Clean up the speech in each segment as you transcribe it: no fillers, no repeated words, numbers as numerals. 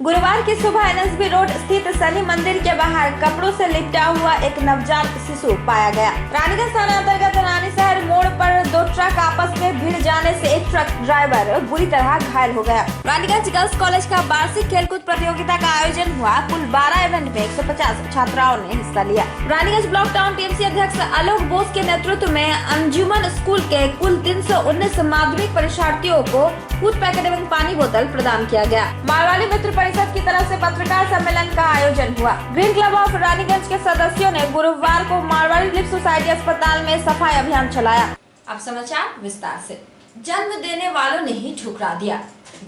गुरुवार की सुबह एनएसबी रोड स्थित शनि मंदिर के बाहर कपड़ों से लिपटा हुआ एक नवजात शिशु पाया गया। रानीगंज थाना अंतर्गत रानी शहर मोड़ पर दो ट्रक आपस में भिड़ जाने से एक ट्रक ड्राइवर बुरी तरह घायल हो गया। रानीगंज गर्ल्स कॉलेज का वार्षिक खेलकूद प्रतियोगिता का आयोजन हुआ। कुल 12 इवेंट में 150 छात्राओं ने हिस्सा लिया। रानीगंज ब्लॉक टाउन टीएमसी अध्यक्ष आलोक बोस के नेतृत्व में अंजुमन स्कूल के कुल 319 माध्यमिक परीक्षार्थियों को फूड पैकेट एवं पानी बोतल प्रदान किया गया। मारवाड़ी मित्र परिषद की तरफ से पत्रकार सम्मेलन का आयोजन हुआ। ग्रीन क्लब ऑफ रानीगंज के सदस्यों ने गुरुवार को मारवाड़ी लिप सोसाइटी अस्पताल में सफाई अभियान चलाया। अब समाचार विस्तार से। जन्म देने वालों ने ही ठुकरा दिया।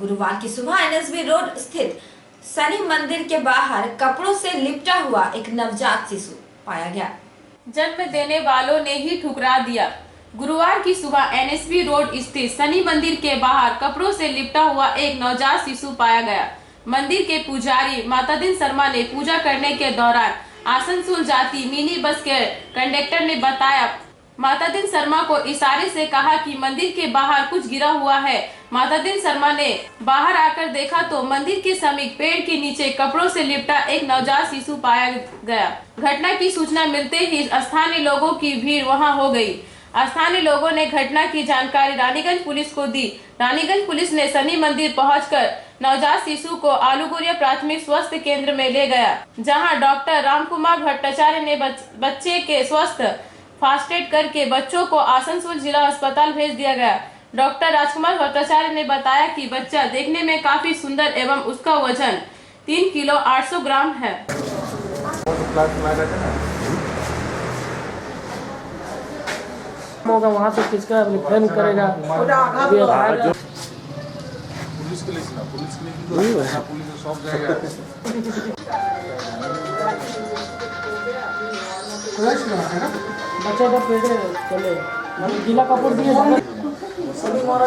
गुरुवार की सुबह एनएसबी रोड स्थित शनि मंदिर के बाहर कपड़ों से लिपटा हुआ एक नवजात शिशु पाया गया। जन्म देने वालों ने ही ठुकरा दिया। गुरुवार की सुबह एनएसबी रोड स्थित शनि मंदिर के बाहर कपड़ों से लिपटा हुआ एक नवजात शिशु पाया गया। मंदिर के पुजारी मातादीन शर्मा ने पूजा करने के दौरान आसनसोल जाती मिनी बस के कंडक्टर ने बताया मातादीन शर्मा को इशारे से कहा कि मंदिर के बाहर कुछ गिरा हुआ है। मातादीन शर्मा ने बाहर आकर देखा तो मंदिर के समीप पेड़ के नीचे कपड़ों से लिपटा एक नवजात शिशु पाया गया। घटना की सूचना मिलते ही स्थानीय लोगों की भीड़ वहां हो गई। स्थानीय लोगों ने घटना की जानकारी रानीगंज पुलिस को दी। रानीगंज पुलिस ने शनि मंदिर पहुंचकर नवजात शिशु को आलूगुरिया प्राथमिक स्वास्थ्य केंद्र में ले गया, जहां डॉक्टर रामकुमार भट्टाचार्य ने बच्चे के स्वास्थ्य फास्ट एड करके बच्चों को आसनसोल जिला अस्पताल भेज दिया गया। डॉक्टर राजकुमार भट्टाचार्य ने बताया कि बच्चा देखने में काफी सुंदर एवं उसका वजन 3 किलो 800 ग्राम है। होगा वहाँ से किसका फोन करेगा पुलिस के लिए पुलिस सब जाएगा बच्चा का पेट चले गीला कपड़ दिए सभी मारा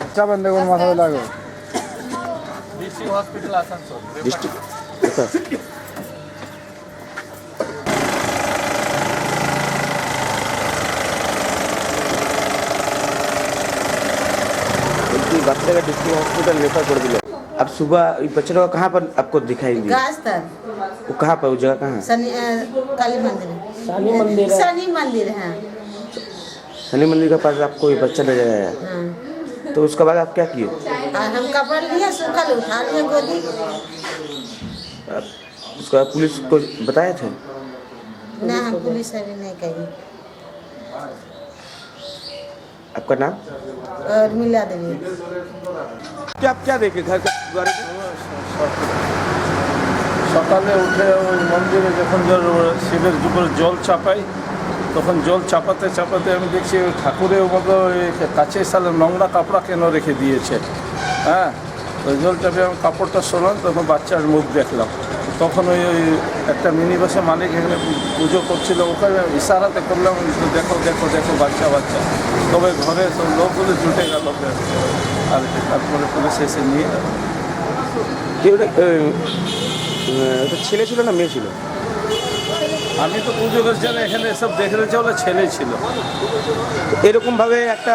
अच्छा बंदे को माथा लागो डिस्ट्रिक्ट हॉस्पिटल आसनसोल डिस्ट्रिक्ट बच्चे का डिस्ट्रिक्ट हॉस्पिटल रेफर कर दिया। अब सुबह बच्चे को कहाँ पर आपको दिखाई दिया? वो कहाँ पर, वो जगह कहाँ है? काली मंदिर शनि मंदिर है। शनि मंदिर के पास आपको ये बच्चा नजर आया। हाँ। तो उसके बाद आप क्या किए? हम कपड़ा लिए सूखल उठा लिए गोदी। उसका पुलिस को बताए थे? ना हम पुलिस अभी नहीं कही। आपका नाम? और मिला देवी। क्या आप क्या देखे घर के द्वारे? সকালে উঠে ওই মন্দিরে যখন শিবের উপর জল চাপাই তখন জল চাপাতে চাপাতে আমি দেখছি ওই ঠাকুরের মতো কাছে সালে নোংরা কাপড়া কেন রেখে দিয়েছে। হ্যাঁ, ওই জল চাপে আমি কাপড়টা সরান তখন বাচ্চার মুখ দেখলাম। তখন ওই একটা মিনি বাসের মালিক এখানে পুজো করছিল, ওখানে ইশারাতে করলাম দেখো দেখো দেখো বাচ্চা বাচ্চা। তবে ঘরে সব লোকগুলো জুটে গেল আর তারপরে পুলিশ এসে নিয়ে ছেলে ছিল না মেয়ে ছিল? আমি তো পুজো করছি না, এখানে সব দেখে রয়েছে ওরা ছেলে ছিল। এরকম ভাবে একটা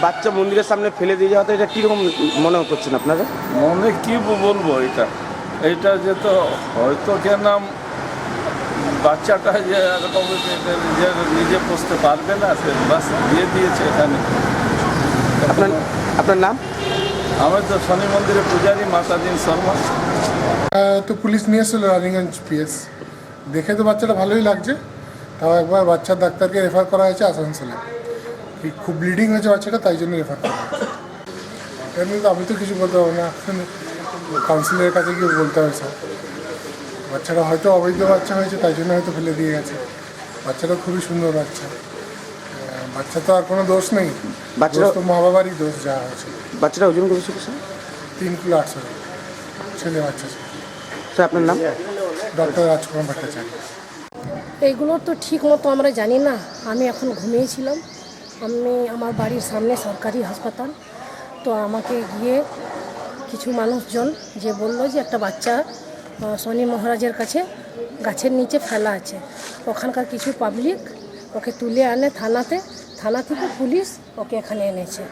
বাচ্চা মন্দিরের সামনে ফেলে দিয়ে যাওয়াতে এটা কীরকম মনে করছেন আপনারা? মনে কি বলবো, এইটা যে তো হয়তো কেন বাচ্চাটা যে এরকম যে নিজে পুষতে পারবে না সে বাস দিয়ে দিয়েছে এখানে। আপনার নাম? আমার তো শনি মন্দিরের পূজারী মাতাদীন শর্মা। তো পুলিশ নিয়ে এসেছিল রানিগঞ্জ পিএস, দেখে তো বাচ্চাটা ভালোই লাগছে। তাও একবার বাচ্চার ডাক্তারকে রেফার করা হয়েছে আসানসোলে। খুব ব্লিডিং হয়েছে বাচ্চাটা, তাই জন্য রেফার করা হয়েছে। এমনি তো আমি তো কিছু বলতে পারবো না, কাউন্সিলের কাছে গিয়ে বলতে হবে সব। বাচ্চাটা হয়তো অবৈধ বাচ্চা হয়েছে, তাই জন্য হয়তো ফেলে দিয়ে গেছে। বাচ্চাটা খুবই সুন্দর বাচ্চা, বাচ্চা তো আর কোনো দোষ নেই, বাচ্চাটা তো মা বাবারই দোষ যা হয়েছে। বাচ্চাটা ওজন করেছে 3 কিলো 800 ছেলে বাচ্চা ছিল। স্যার আপনার নাম? ডক্টর রাজকুমার ভট্টাচার্য। এগুলো তো ঠিক মতো আমরা জানি না। আমি এখন ঘুমিয়েছিলাম। আমার বাড়ির সামনে সরকারি হাসপাতাল, তো আমাকে গিয়ে কিছু মানুষজন যে বললো যে একটা বাচ্চা শনি মহারাজের কাছে গাছের নিচে ফেলা আছে। ওখানকার কিছু পাবলিক ওকে তুলে আনে থানাতে, থানা থেকে পুলিশ ওকে এখানে এনেছে।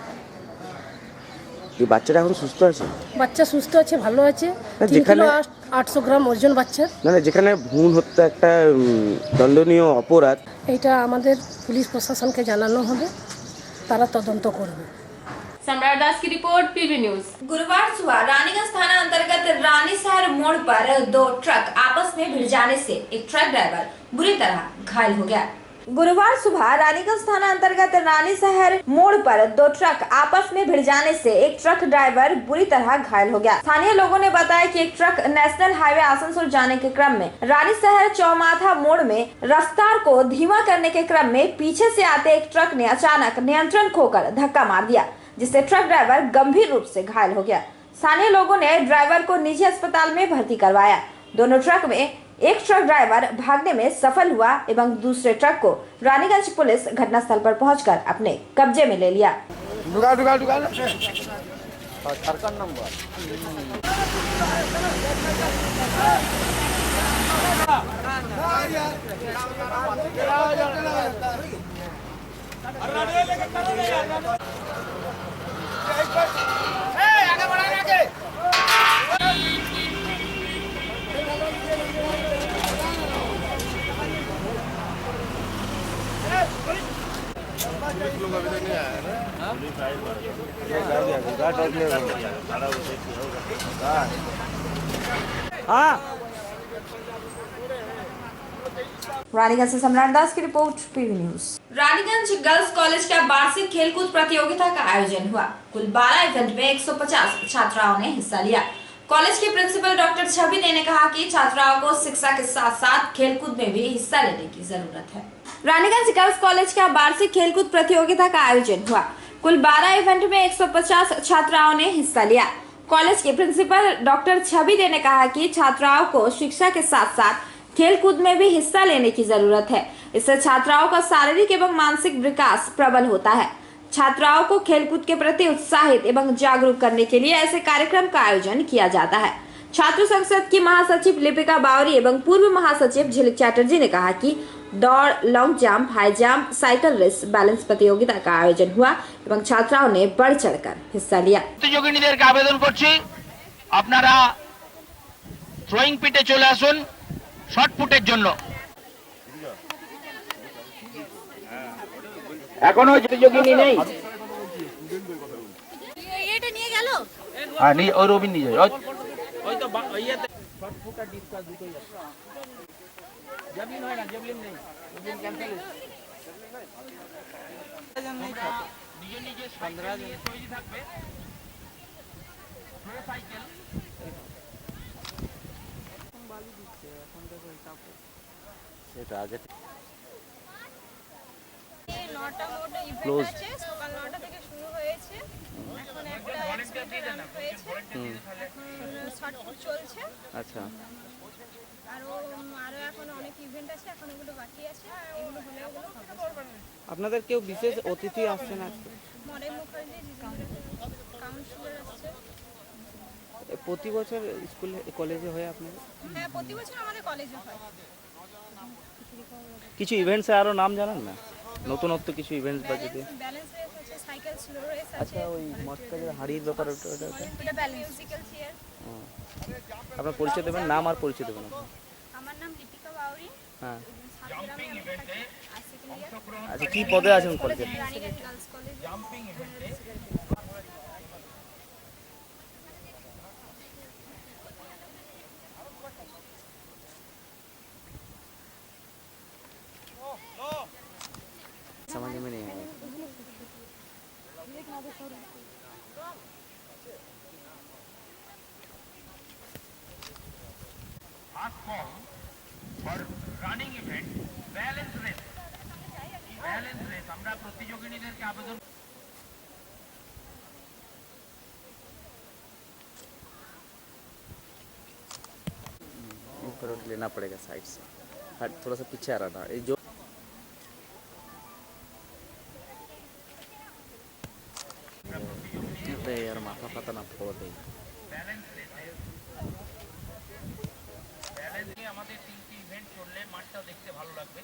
এই বাচ্চাটা এখন সুস্থ আছে? বাচ্চা সুস্থ আছে, ভালো আছে। না, 3 যেখানে- কিলো 800 গ্রাম ওজন বাচ্চার। না না, যেখানে ভ্রূণ হত্যা একটা দণ্ডনীয় অপরাধ, এটা আমাদের পুলিশ প্রশাসনকে জানানো হবে, তারা তদন্ত করবে। सम्राट दास की रिपोर्ट, पीबी न्यूज। गुरुवार सुबह रानीगंज थाना अंतर्गत रानी शहर मोड़ पर दो ट्रक आपस में भिड़ जाने से एक ट्रक ड्राइवर बुरी तरह घायल हो गया। गुरुवार सुबह रानीगंज थाना अंतर्गत रानी शहर मोड़ पर दो ट्रक आपस में भिड़ जाने से एक ट्रक ड्राइवर बुरी तरह घायल हो गया। स्थानीय लोगों ने बताया कि एक ट्रक नेशनल हाईवे आसनसोल जाने के क्रम में रानी शहर चौमाथा मोड़ में रफ्तार को धीमा करने के क्रम में पीछे से आते एक ट्रक ने अचानक नियंत्रण खोकर धक्का मार दिया, जिससे ट्रक ड्राइवर गंभीर रूप से घायल हो गया। स्थानीय लोगों ने ड्राइवर को निजी अस्पताल में भर्ती करवाया। दोनों ट्रक में एक ट्रक ड्राइवर भागने में सफल हुआ एवं दूसरे ट्रक को रानीगंज पुलिस घटनास्थल पर पहुंचकर अपने कब्जे में ले लिया। रानीगंज से सम्राट दास की report, PV news. Raniganj girls college का वार्षिक खेलकूद प्रतियोगिता का आयोजन हुआ। कुल 12 इवेंट में 150 छात्राओं ने हिस्सा लिया। कॉलेज के प्रिंसिपल डॉक्टर छवि ने कहा कि छात्राओं को शिक्षा के साथ साथ खेलकूद में भी हिस्सा लेने की जरूरत है। रानीगंज गर्ल्स कॉलेज का वार्षिक खेलकूद प्रतियोगिता का आयोजन हुआ। कुल 12 इवेंट में 150 छात्राओं ने हिस्सा लिया। कॉलेज के प्रिंसिपल डॉक्टर छवि ने कहा कि छात्राओं को शिक्षा के साथ साथ खेलकूद में भी हिस्सा लेने की जरूरत है। इससे छात्राओं का शारीरिक एवं मानसिक विकास प्रबल होता है। छात्राओं को खेलकूद के प्रति उत्साहित एवं जागरूक करने के लिए ऐसे कार्यक्रम का आयोजन किया जाता है। छात्र संसद की महासचिव लिपिका बावरी एवं पूर्व महासचिव झिलिक चैटर्जी ने कहा कि दौड़, long jump, high jump, cycle race, balance प्रतियोगिता का आयोजन हुआ एवं छात्राओं ने बढ़ चढ़कर हिस्सा लिया। প্রতিযোগীদের আবেদন করছি, আপনারা থ্রোয়িং পিটে চলে আসুন শর্ট পুটের জন্য। এখনো প্রতিযোগী নেই। এটা নিয়ে গেল হ্যাঁ, ওই রবিন নিয়ে যায়। ওই তো ইয়েতে শর্ট পুট আর ডিসকাস দুটোই আছে। জেভলিন হয় না, জেভলিন নেই, জেভলিন ক্যান্সেল। নিজে নিজে 15 জন তৈরি থাকবে। সাইকেল সেটা আগে 9টা মোটে ইভেন্ট আছে, সকাল 9টা থেকে শুরু হয়েছে। এখন একটা এক্সপেক্টেড রান হয়েছে, এখন শর্টপুট চলছে। আচ্ছা, আরো এখন অনেক ইভেন্ট আছে, এখন ওগুলো বাকি আছে। এগুলো হলে ওগুলো হবে। আপনাদের কেউ বিশেষ অতিথি আসছেন আজকে? মডেল মুখার্জি কাউন্সিলর আসছে। প্রতি বছর স্কুলে কলেজে হয় আপনাদের? হ্যাঁ, প্রতি বছর আমাদের কলেজে হয়। কিছু ইভেন্টসে আরো নাম জানান না, নতুনত্ব কিছু ইভেন্টস বা যদি। ব্যালেন্স রেস আছে, সাইকেল স্লো রেস আছে। আচ্ছা, ওই মটকাজের হাড়ির ব্যাপার ওটা এটা ব্যালেন্স মিউজিক্যাল চেয়ার। আপনার পরিচয় দেবেন, নাম আর পরিচয় দেবেন আপনি। আমার নাম লিপিকা বাউরি। হ্যাঁ, জাম্পিং ইভেন্টে আচ্ছা, কি পদে আছেন কলেজে? রানীগঞ্জ গার্লস কলেজ জাম্পিং ইভেন্টে। समझ में नहीं आया। Running event balance race. এই ব্যালেন্স রেস আমরা প্রতিযোগীদেরকে আবেদন ऊपर लेना पड़ेगा साइड से, हट थोड़ा सा पीछे आ रहा था ये जो यार माथा पता ना फोड़ दे। আমাদের 3টি ইভেন্ট করলে মাঠটাও দেখতে ভালো লাগবে।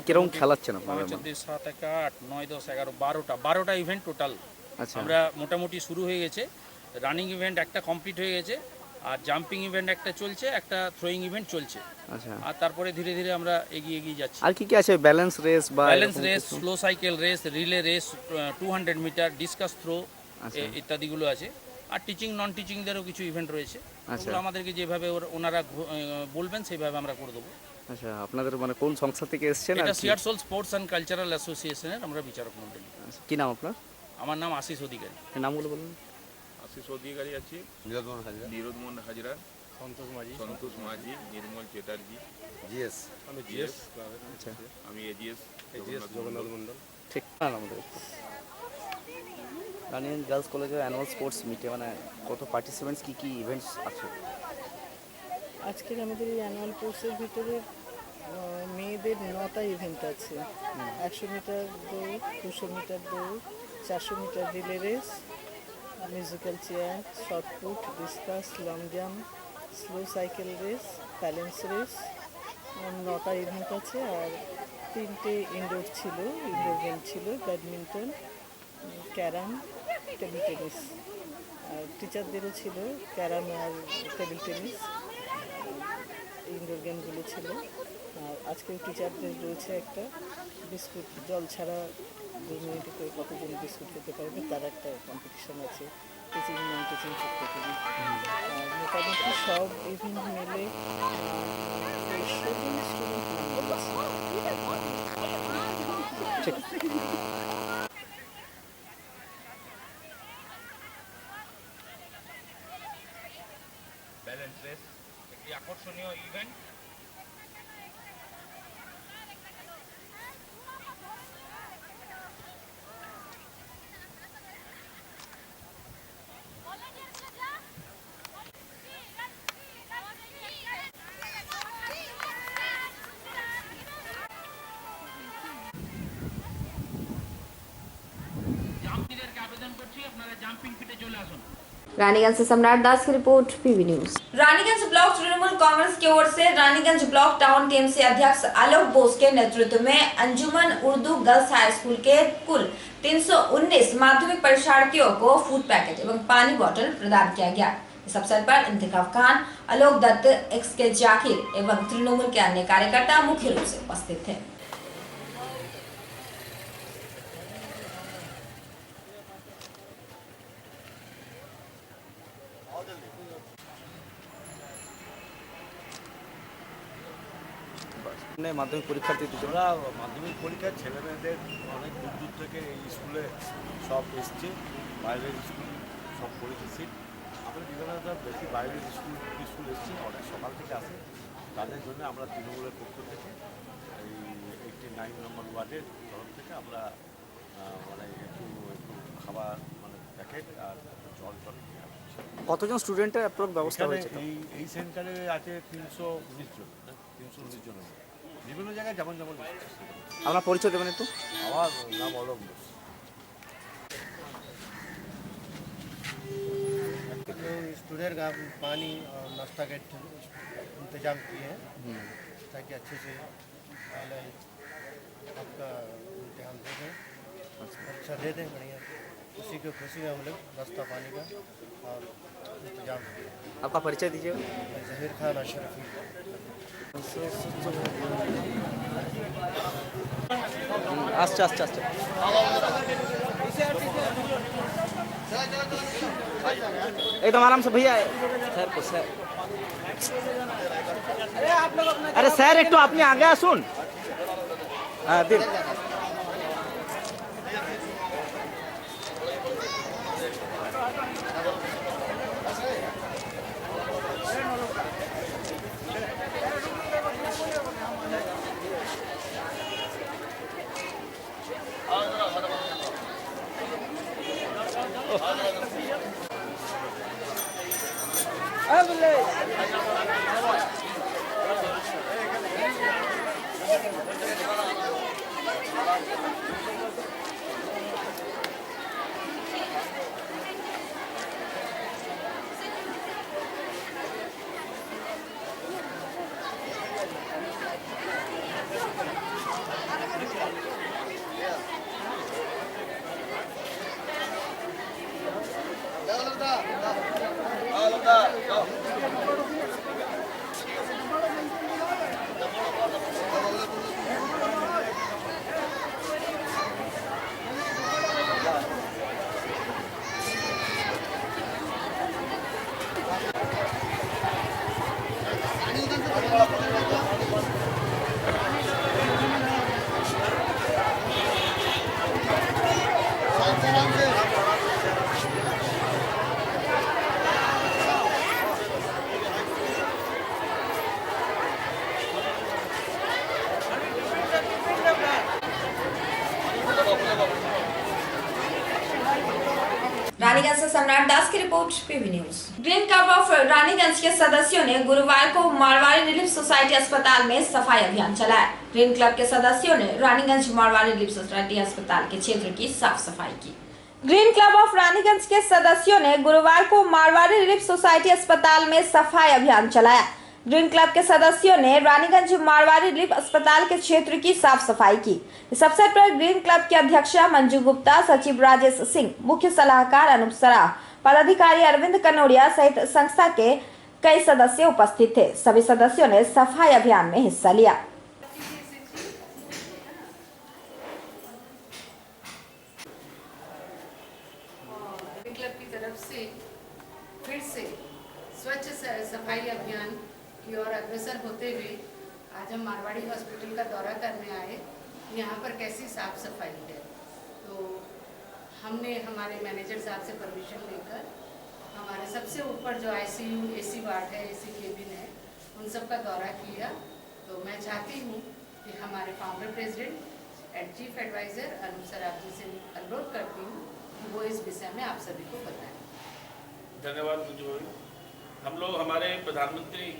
কিরকম খেলাচ্ছেন আপনারা? 5, 4, 7, 8, 9, 10, 11, 12টা ইভেন্ট টোটাল। আচ্ছা, আমরা মোটামুটি শুরু হয়ে গেছে। রানিং ইভেন্ট একটা কমপ্লিট হয়ে গেছে, আর জাম্পিং ইভেন্ট একটা চলছে, একটা থ্রোয়িং ইভেন্ট চলছে। আচ্ছা, আর তারপরে ধীরে ধীরে আমরা এগিয়ে যাচ্ছি। আর কি কি আছে? ব্যালেন্স রেস বা balance race, slow cycle race, relay race, 200 metre, discus throw আচ্ছা, ইত্যাদিগুলো আছে। আর টিচিং নন টিচিংদেরও কিছু ইভেন্ট রয়েছে। আচ্ছা, ওগুলো আমাদেরকে যেভাবে ওনারা বলবেন সেইভাবে আমরা করে দেবো। আচ্ছা, আপনাদের মানে কোন সংস্থা থেকে এসেছেন? এটা সিয়ারসোল স্পোর্টস অ্যান্ড কালচারাল অ্যাসোসিয়েশনের আমরা বিচারক মণ্ডলী। আচ্ছা, কি নাম আপনার? আমার নাম আশিস অধিকারী। নামগুলো বলুন। আশিস অধিকারী আছে, নীরোদমন হাজরা, সন্তোষ মাঝি, নির্মল চ্যাটার্জি, জিএস, আমি জিএস, আচ্ছা, আমি এজিএস জগন্নাথ মন্ডল। ঠিক না আমাদের রানিগঞ্জ গার্লস কলেজের অ্যানুয়াল স্পোর্টস মিটে মানে কত পার্টিসিপেন্টস, কি কি ইভেন্টস আছে? আজকের আমাদের এই অ্যানুয়াল কোর্সের ভিতরে মেয়েদের 9টা ইভেন্ট আছে। 100 মিটার দৌড়, 200 মিটার দৌড়, 400 metre relay race, musical chair, shot put, discus, long jump, slow cycle race, balance race. 9টা ইভেন্ট আছে। আর 3টে ইনডোর ছিল, ইনডোর গেম ছিল, ব্যাডমিন্টন, ক্যারাম, টেবিল টেনিস। আর টিচারদেরও ছিল ক্যারাম আর টেবিল টেনিস, ইনডোর গেমগুলো ছিল। আর আজকেও টিচারদের রয়েছে একটা বিস্কুট জল ছাড়া 2 মিনিটে করে কতজন বিস্কুট খেতে পারবে তার একটা কম্পিটিশন আছে, টিচিং নন টিচিং প্রত্যেকেরই। আর মোটামুটি সব ইভেন্ট মিলে 100 জন স্টুডেন্ট নাম্বার আছে। ব্যালেন্স রেস একটি আকর্ষণীয় ইভেন্ট। জাম্পিংদেরকে আবেদন করছি আপনারা জাম্পিং ফিটে চলে আসুন। रानीगंज से सम्राट दास की report, PV news. Raniganj block Trinamool Congress की ओर से रानीगंज ब्लॉक टाउन टीएमसी अध्यक्ष आलोक बोस के नेतृत्व में अंजुमन उर्दू गर्ल्स हाई स्कूल के कुल 319 माध्यमिक परीक्षार्थियों को फूड पैकेट एवं पानी बोतल प्रदान किया गया। इस अवसर पर इंतखाब खान, आलोक दत्त, एक्स.के. जाकिर एवं तृणमूल के अन्य कार्यकर्ता मुख्य रूप से उपस्थित थे। মাধ্যমিক পরীক্ষার্থী আমরা মাধ্যমিক পরীক্ষার ছেলেমেয়েদের অনেক দূর দূর থেকে এই স্কুলে সব এসছে, বাইরের স্কুল সব পড়েছে সিট। আমরা বিভিন্ন বেশি বাইরের স্কুল এসছে, অনেক সকাল থেকে আসে। তাদের জন্য আমরা তৃণমূলের পক্ষ থেকে এই 89 নম্বর ওয়ার্ডের তরফ থেকে আমরা মানে একটু খাবার মানে প্যাকেট আর জল কতজন স্টুডেন্টের অ্যাপ্রোক্স ব্যবস্থা হয়েছে? এই সেন্টারে আছে 319 জন, 319 জনের বিভিন্ন জায়গায় যেমন যেমন। আপনার পরিচয় দেবেন একটু? আমার নাম অলক বোস। स्टूडेंट का पानी और नाश्ता का इंतजाम किए हैं ताकि अच्छे से आपका इम्तिहान दे दें, अच्छा दे दें बढ़िया। उसी के खुशी में हम लोग नाश्ता पानी का और इंतजाम किए। आपका परिचय दीजिए। जहीर खान अशरफी। আস্তে আস্তে আস্তে एकदम आराम से भैया। सर को सर, अरे सर एक तो अपने आगे सुन। हाँ दिन रानीगंज से सम्राट दास की report, PV news. Green club of Raniganj के सदस्यों ने गुरुवार को मारवाड़ी रिलीफ सोसाइटी अस्पताल में सफाई अभियान चलाया। ग्रीन क्लब के सदस्यों ने रानीगंज मारवाड़ी रिलीफ सोसाइटी अस्पताल के क्षेत्र की साफ सफाई की। ग्रीन क्लब ऑफ रानीगंज के सदस्यों ने गुरुवार को मारवाड़ी रिलीफ सोसाइटी अस्पताल में सफाई अभियान चलाया। ग्रीन क्लब के सदस्यों ने रानीगंज मारवाड़ी रिलीफ अस्पताल के क्षेत्र की साफ सफाई की। इस अवसर पर ग्रीन क्लब की अध्यक्षा मंजू गुप्ता, सचिव राजेश सिंह, मुख्य सलाहकार अनूप सराफ, पदाधिकारी अरविंद कनोडिया सहित संस्था के कई सदस्य उपस्थित थे। सभी सदस्यों ने सफाई अभियान में हिस्सा लिया। क्लब की तरफ से फिर से स्वच्छ सफाई अभियान की ओर अग्रसर होते हुए आज हम मारवाड़ी हॉस्पिटल का दौरा करने आए। यहाँ पर कैसी साफ सफाई है, तो हमने हमारे मैनेजर साहब से परमिशन लेकर हमारे सबसे ऊपर जो ICU AC वार्ड है, AC केबिन है, उन सब का दौरा किया। तो मैं चाहती हूँ कि हमारे founder president and chief adviser Anoop Saraf ji से अनुरोध करती हूँ कि वो इस विषय में आप सभी को बताएं। धन्यवाद मंजू भाई। हम लोग हमारे प्रधानमंत्री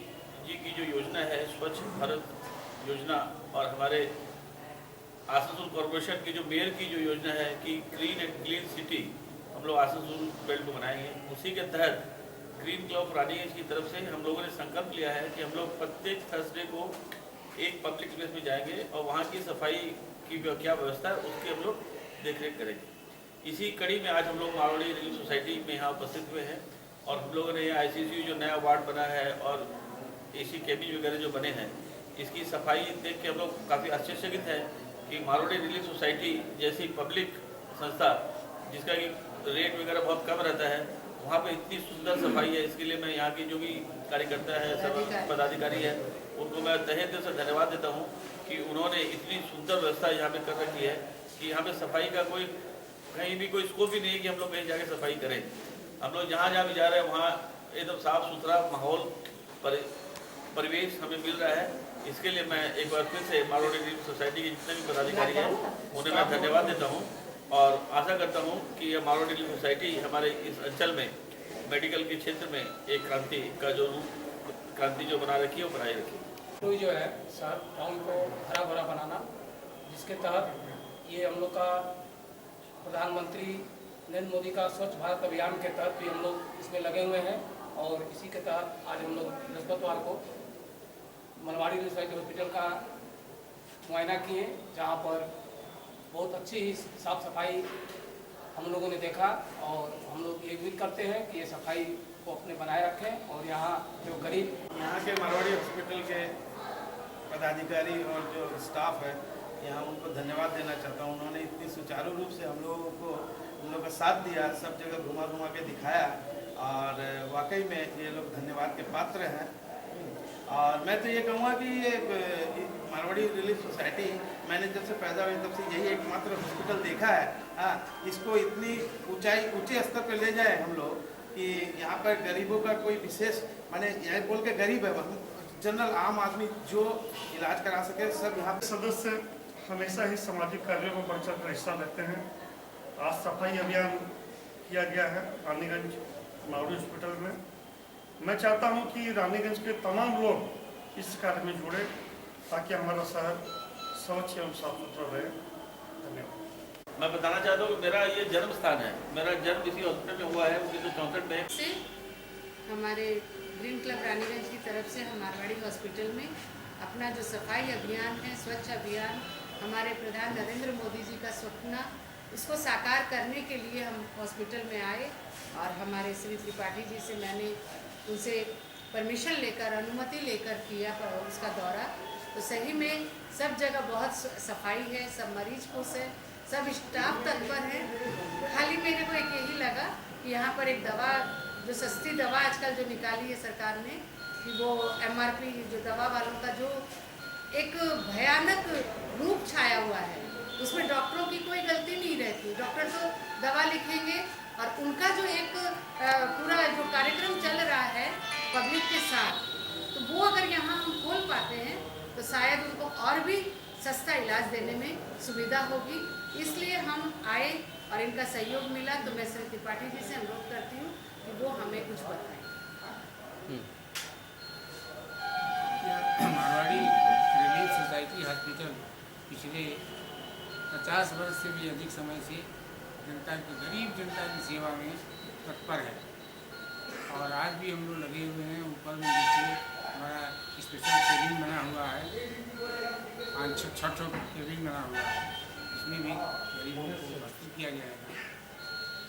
जी की जो योजना है स्वच्छ भारत योजना और हमारे आसनसोल कॉरपोरेशन की जो मेयर की जो योजना है कि क्लीन एंड क्लीन सिटी हम लोग आसनसोल बेल्ट में बनाएंगे, उसी के तहत ग्रीन क्लब रानीगंज की तरफ से हम लोगों ने संकल्प लिया है कि हम लोग प्रत्येक थर्सडे को एक पब्लिक प्लेस में जाएंगे और वहाँ की सफाई की क्या व्यवस्था है उसकी हम लोग देखरेख करेंगे। इसी कड़ी में आज हम लोग मारवाड़ी रिलीफ सोसाइटी में यहाँ उपस्थित हुए हैं और हम लोगों ने यहाँ ICU जो नया वार्ड बना है और AC केबिन वगैरह जो बने हैं, इसकी सफाई देख के हम लोग काफ़ी आश्चर्यचकित है कि मारवाड़ी रिलीफ सोसाइटी जैसी पब्लिक संस्था जिसका कि रेट वगैरह बहुत कम रहता है, वहाँ पे इतनी सुंदर सफाई है। इसके लिए मैं यहाँ की जो भी कार्यकर्ता है, सब पदाधिकारी है, उनको मैं तहे दिल से धन्यवाद देता हूँ कि उन्होंने इतनी सुंदर व्यवस्था यहाँ पे कर रखी है कि यहाँ पे सफाई का कोई कहीं भी कोई स्कोप ही नहीं है कि हम लोग कहीं जाके सफाई करें। हम लोग जहाँ जहाँ भी जा रहे हैं वहाँ एकदम साफ सुथरा माहौल परिवेश हमें मिल रहा है। इसके लिए मैं एक बार फिर से मारवाड़ी रिलीफ सोसाइटी के जितने भी पदाधिकारी हैं उन्हें मैं धन्यवाद देता हूँ और आशा करता हूँ कि यह मारवाड़ी रिलीफ सोसाइटी हमारे इस अंचल में मेडिकल के क्षेत्र में एक क्रांति जो बना रखी है वो बनाए रखी। तो जो है सर टाउन को हरा भरा बनाना, जिसके तहत ये हम लोग का प्रधानमंत्री नरेंद्र मोदी का स्वच्छ भारत अभियान के तहत भी हम लोग इसमें लगे हुए हैं और इसी के तहत आज हम लोग बृहस्पतिवार को मारवाड़ी रिलीफ सोसाइटी हॉस्पिटल का मुआयना किए, जहाँ पर बहुत अच्छी साफ सफाई हम लोगों ने देखा और हम लोग ये उम्मीद करते हैं कि ये सफाई को अपने बनाए रखें और यहाँ जो गरीब यहाँ के मारवाड़ी हॉस्पिटल के पदाधिकारी और जो स्टाफ है यहाँ उनको धन्यवाद देना चाहता हूँ। उन्होंने इतनी सुचारू रूप से हम लोगों का साथ दिया, सब जगह घुमा के दिखाया और वाकई में ये लोग धन्यवाद के पात्र हैं। और मैं तो ये कहूँगा कि ये मारवाड़ी रिलीफ सोसाइटी मैंने जब से पैदा हुई तब से यही एकमात्र हॉस्पिटल देखा है। हाँ, इसको इतनी ऊंचे स्तर पर ले जाए हम लोग कि यहाँ पर गरीबों का कोई विशेष माने यह बोल के गरीब है, जनरल आम आदमी जो इलाज करा सके, सब यहाँ सदस्य हमेशा ही सामाजिक कार्यों में बढ़ चढ़ कर हिस्सा लेते हैं। आज सफाई अभियान किया गया है रानीगंज मारवाड़ी हॉस्पिटल में। मैं चाहता हूं कि रानीगंज के तमाम लोग इस कार्य में जुड़े ताकि हमारा शहर स्वच्छ एवं साफ सुथरा रहे। धन्यवाद। मैं बताना चाहता हूँ कि मेरा ये जन्म स्थान है, मेरा जन्म इसी हॉस्पिटल में हुआ है 1964 में। से हमारे ग्रीन क्लब रानीगंज की तरफ से हम मारवाड़ी हॉस्पिटल में अपना जो सफाई अभियान है, स्वच्छ अभियान, हमारे प्रधान नरेंद्र मोदी जी का स्वप्न उसको साकार करने के लिए हम हॉस्पिटल में आए और हमारे श्री त्रिपाठी जी से मैंने उनसे परमिशन लेकर, अनुमति लेकर किया उसका दौरा। तो सही में सब जगह बहुत सफाई है, सब मरीज खुश है, सब स्टाफ तत्पर है। खाली मेरे को एक यही लगा कि यहाँ पर एक दवा, जो सस्ती दवा आजकल जो निकाली है सरकार ने, कि वो MRP जो दवा वालों का जो एक भयानक रूप छाया हुआ है, उसमें डॉक्टरों की कोई गलती नहीं रहती। डॉक्टर तो दवा लिखेंगे और उनका जो एक पूरा जो कार्यक्रम चल रहा है पब्लिक के साथ, तो वो अगर यहाँ हम खोल पाते हैं तो शायद उनको और भी सस्ता इलाज देने में सुविधा होगी। इसलिए हम आए और इनका सहयोग मिला, तो मैं श्री त्रिपाठी जी से अनुरोध करती हूँ कि वो हमें कुछ बताएं। मारवाड़ी रिलीफ सोसाइटी हॉस्पिटल पिछले 50 वर्ष से भी अधिक समय से जनता की, गरीब जनता की सेवा में तत्पर है और आज भी हम लोग लगे हुए हैं। ऊपर में देखिए हमारा स्पेशल केबिन बना हुआ है, 5-6 केबिन बना हुआ है, इसमें भी गरीबों को भर्ती किया जाएगा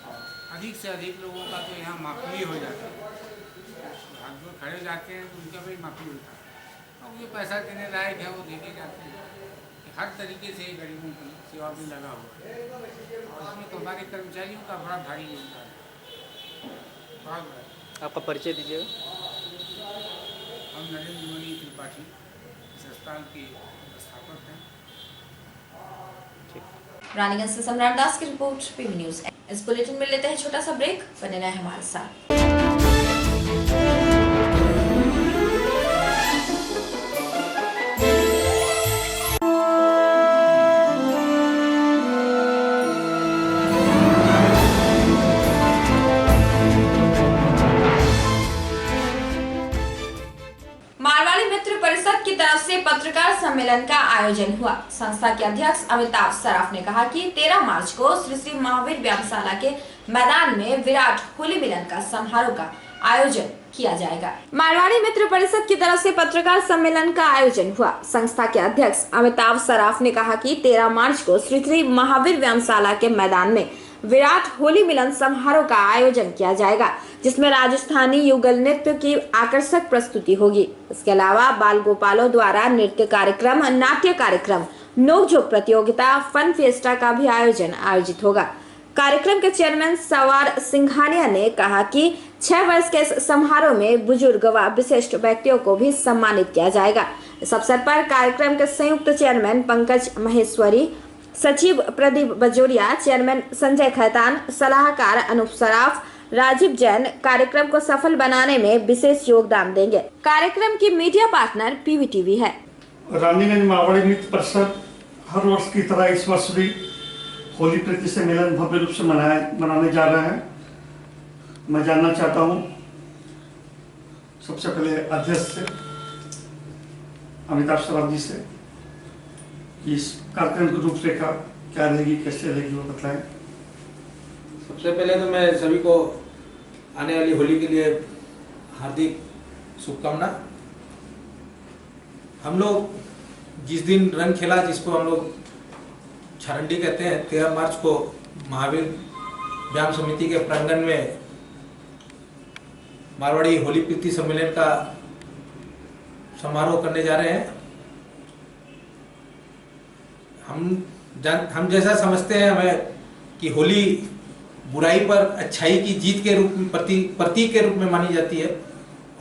और अधिक से अधिक लोगों का तो यहाँ माफी हो जाता है। हाथ जोड़ खड़े जाते हैं तो उनका भी माफी होता है और जो पैसा देने लायक है वो देके जाते हैं। हर तरीके से गरीबों की सेवा में लगा हुआ है और इसमें तो हमारे कर्मचारियों का बड़ा भारी योगदान है, बहुत बड़ा। आपका परिचय दीजिएगा। हम नरेंद्र मणि त्रिपाठी इस अस्पताल के स्थापक हैं। रानीगंज से सम्राट दास की रिपोर्ट, PV न्यूज। इस बुलेटिन में लेते हैं छोटा सा ब्रेक, बने रहें हमारे साथ। की तरफ से पत्रकार सम्मेलन का आयोजन हुआ। संस्था के अध्यक्ष अमिताभ सराफ ने कहा कि 13 मार्च को श्री श्री महावीर व्यायामशाला के मैदान में विराट होली मिलन का समारोह का आयोजन किया जाएगा। मारवाड़ी मित्र परिषद की तरफ से पत्रकार सम्मेलन का आयोजन हुआ। संस्था के अध्यक्ष अमिताभ सराफ ने कहा कि 13 मार्च को श्री श्री महावीर व्यायामशाला के मैदान में विराट होली मिलन समारोह का आयोजन किया जाएगा, जिसमें राजस्थानी युगल नृत्य की आकर्षक प्रस्तुति होगी। इसके अलावा बाल गोपालों द्वारा नृत्य कार्यक्रम, नाट्य कार्यक्रम, नोकझोंक प्रतियोगिता, फन फिएस्टा का भी आयोजित होगा। कार्यक्रम के चेयरमैन सवार सिंघानिया ने कहा कि 6 वर्ष के इस समारोह में बुजुर्ग व विशिष्ट व्यक्तियों को भी सम्मानित किया जाएगा। इस अवसर पर कार्यक्रम के संयुक्त चेयरमैन पंकज महेश्वरी, सचिव प्रदीप बजोरिया, चेयरमैन संजय खैतान, सलाहकार अनूप सराफ, राजीव जैन कार्यक्रम को सफल बनाने में विशेष योगदान देंगे। कार्यक्रम की मीडिया पार्टनर PV TV है। रानीगंज मारवाड़ी मित्र परिषद हर वर्ष की तरह इस वर्ष भी होली प्रीति सम्मेलन भव्य रूप से मनाने जा रहे हैं। मैं जानना चाहता हूं सबसे पहले अध्यक्ष से, अमिताभ सराफ जी से, इस कार्यक्रम की रूपरेखा क्या रहेगी, कैसे रहेगी, वो बताएं। सबसे पहले तो मैं सभी को आने वाली होली के लिए हार्दिक शुभकामना। हम लोग जिस दिन रंग खेला, जिसको हम लोग छरंडी कहते हैं, 13 मार्च को महावीर व्यायाम समिति के प्रांगण में मारवाड़ी होली प्रीति सम्मेलन का समारोह करने जा रहे हैं। हम जैसा समझते हैं हमें कि होली बुराई पर अच्छाई की जीत के रूप में, प्रतीक के रूप में मानी जाती है।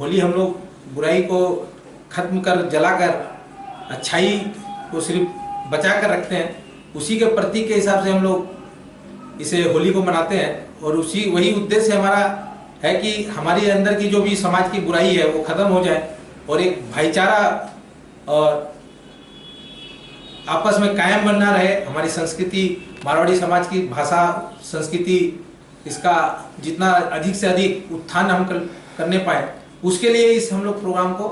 होली हम लोग बुराई को खत्म कर, जलाकर अच्छाई को सिर्फ बचा कर रखते हैं। उसी के प्रतीक के हिसाब से हम लोग इसे होली को मनाते हैं और वही उद्देश्य हमारा है कि हमारी अंदर की जो भी समाज की बुराई है वो खत्म हो जाए और एक भाईचारा और आपस में कायम बनना रहे। हमारी संस्कृति, मारवाड़ी समाज की भाषा, संस्कृति, इसका जितना अधिक से अधिक उत्थान हम करने पाए, उसके लिए इस हम लोग प्रोग्राम को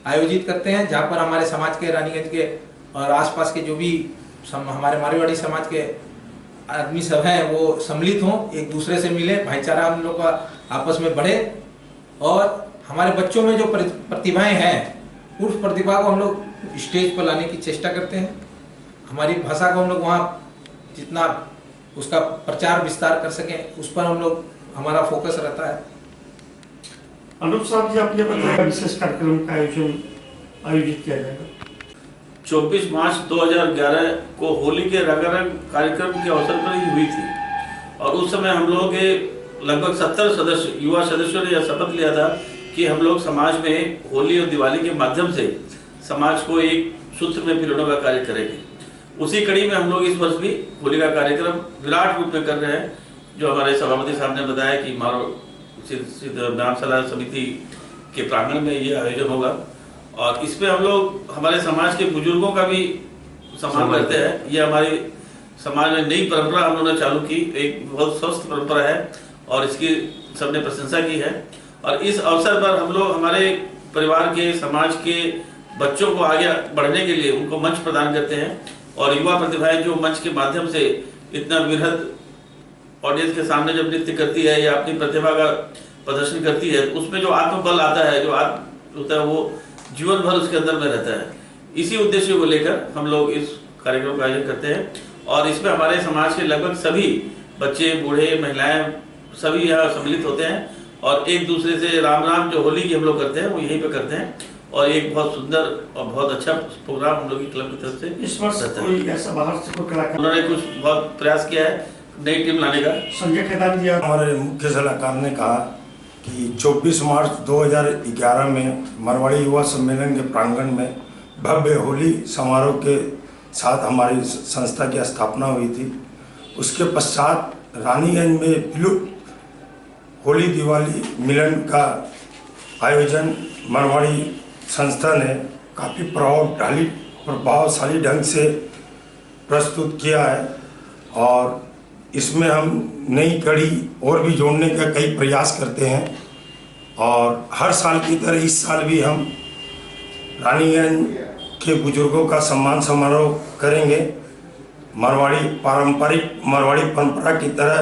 आयोजित करते हैं, जहाँ पर हमारे समाज के, रानीगंज के और आसपास के जो भी हमारे मारवाड़ी समाज के आदमी सब हैं वो सम्मिलित हों, एक दूसरे से मिले, भाईचारा हम लोग का आपस में बढ़े और हमारे बच्चों में जो प्रतिभाएं हैं उस प्रतिभा को हम लोग स्टेज पर लाने की चेष्टा करते हैं। हमारी भाषा को हम लोग वहाँ जितना उसका प्रचार विस्तार कर सकें, उस पर हम लोग हमारा फोकस रहता है। अनुप साहब जी, आप ये बताइए विशेष कार्यक्रम का आयोजित किया जाएगा। 24 मार्च 2011 को होली के रंगारंग कार्यक्रम के अवसर पर ही हुई थी और उस समय हम लोगों के लगभग 70 सदस्य युवा सदस्यों ने यह शपथ लिया था कि हम लोग समाज में होली और दिवाली के माध्यम से समाज को एक सूत्र में पिरोने का कार्य करेंगे। उसी कड़ी में हम लोग इस वर्ष भी होली का कार्यक्रम विराट रूप में कर रहे हैं, जो हमारे सभापति साहब ने बताया कि ग्राम सलाह समिति के प्रांगण में ये आयोजन होगा और इसमें हम लोग हमारे समाज के बुजुर्गों का भी सम्मान करते हैं। ये हमारी समाज में नई परंपरा हम लोगों ने चालू की, एक बहुत स्वस्थ परंपरा है और इसकी सबने प्रशंसा की है। और इस अवसर पर हम लोग हमारे परिवार के समाज के बच्चों को आगे बढ़ने के लिए उनको मंच प्रदान करते हैं और युवा प्रतिभाएं जो मंच के माध्यम से इतना वृहद ऑडियंस के सामने जब नृत्य करती है या अपनी प्रतिभा का प्रदर्शन करती है तो उसमें जो आत्मबल आता है, जो आत्म होता है, वो जीवन भर उसके अंदर में रहता है। इसी उद्देश्य को लेकर हम लोग इस कार्यक्रम का आयोजन करते हैं और इसमें हमारे समाज के लगभग सभी बच्चे, बूढ़े, महिलाएं सभी यहाँ सम्मिलित होते हैं और एक दूसरे से राम राम जो होली की हम लोग करते हैं वो यहीं पे करते हैं और एक बहुत सुंदर और बहुत अच्छा प्रोग्राम हम लोग की क्लब की तरफ से इस वर्ष कोई ऐसा बाहर से कोई कलाकार उन्होंने कुछ बहुत प्रयास किया है नई टीम लाने का। संजय खेतान जी, हमारे मुख्य सलाहकार ने कहा कि 24 मार्च 2011 में मारवाड़ी युवा सम्मेलन के प्रांगण में भव्य होली समारोह के साथ हमारी संस्था की स्थापना हुई थी। उसके पश्चात रानीगंज में विलुप्त होली दिवाली मिलन का आयोजन मारवाड़ी संस्था ने काफ़ी प्रभावशाली ढंग से प्रस्तुत किया है और इसमें हम नई कड़ी और भी जोड़ने का कई प्रयास करते हैं और हर साल की तरह इस साल भी हम रानीगंज के बुजुर्गों का सम्मान समारोह करेंगे। पारंपरिक मारवाड़ी परंपरा की तरह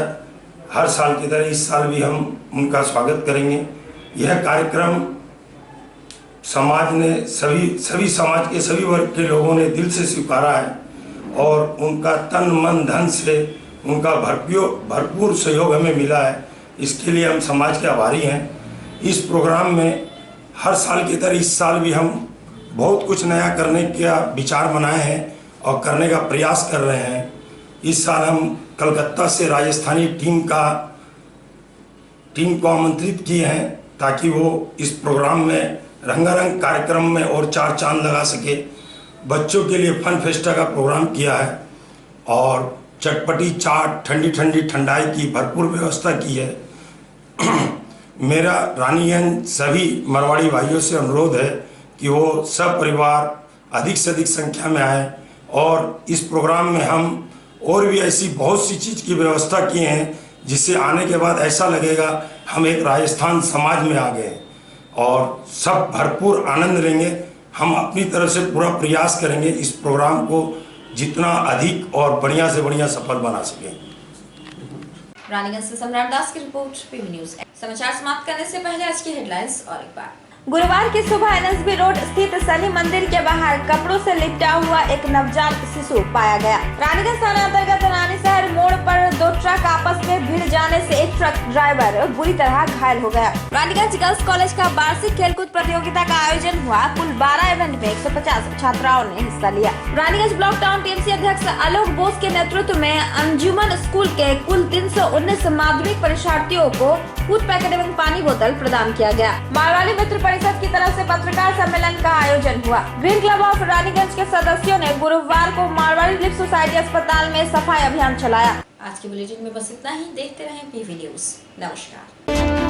हर साल की तरह इस साल भी हम उनका स्वागत करेंगे। यह कार्यक्रम समाज ने सभी समाज के सभी वर्ग के लोगों ने दिल से स्वीकारा है और उनका तन मन धन से उनका भरपूर सहयोग हमें मिला है। इसके लिए हम समाज के आभारी हैं। इस प्रोग्राम में हर साल की तरह इस साल भी हम बहुत कुछ नया करने का विचार बनाए हैं और करने का प्रयास कर रहे हैं। इस साल हम कलकत्ता से राजस्थानी टीम को आमंत्रित किए हैं ताकि वो इस प्रोग्राम में रंगारंग कार्यक्रम में और चार चांद लगा सके। बच्चों के लिए फन फेस्टा का प्रोग्राम किया है और चटपटी चाट, ठंडी ठंडी ठंडाई की भरपूर व्यवस्था की है। मेरा रानीगंज सभी मारवाड़ी भाइयों से अनुरोध है कि वो सब परिवार अधिक से अधिक संख्या में आए और इस प्रोग्राम में हम और भी ऐसी बहुत सी चीज़ की व्यवस्था किए हैं जिससे आने के बाद ऐसा लगेगा हम एक राजस्थान समाज में आ गए और सब भरपूर आनंद लेंगे। हम अपनी तरफ से पूरा प्रयास करेंगे इस प्रोग्राम को जितना अधिक और बढ़िया से बढ़िया सफल बना सकें। रानीगंज से सम्राट दास की रिपोर्ट, पीवी न्यूज। समाचार समाप्त करने से पहले आज की हेडलाइंस और एक बार। गुरुवार की सुबह एनएसबी रोड स्थित शनि मंदिर के बाहर कपड़ों से लिपटा हुआ एक नवजात शिशु पाया गया। रानीगंज थाना अंतर्गत रानी शहर मोड़ पर दो ट्रक आपस में भिड़ जाने से एक ट्रक ड्राइवर बुरी तरह घायल हो गया। रानीगंज गर्ल्स कॉलेज का वार्षिक खेलकूद प्रतियोगिता का आयोजन हुआ। कुल 12 इवेंट में 150 छात्राओं ने हिस्सा लिया। रानीगंज ब्लॉक टाउन टीएमसी अध्यक्ष आलोक बोस के नेतृत्व में अंजुमन स्कूल के कुल 319 माध्यमिक परीक्षार्थियों को फूड पैकेट एवं पानी बोतल प्रदान किया गया। मारवाड़ी मित्र परिषद की तरफ से पत्रकार सम्मेलन का आयोजन हुआ। ग्रीन क्लब ऑफ रानीगंज के सदस्यों ने गुरुवार को मारवाड़ी लिफ्ट सोसाइटी अस्पताल में सफाई अभियान चलाया। आज के बुलेटिन में बस इतना ही। देखते रहें पीवी न्यूज। नमस्कार।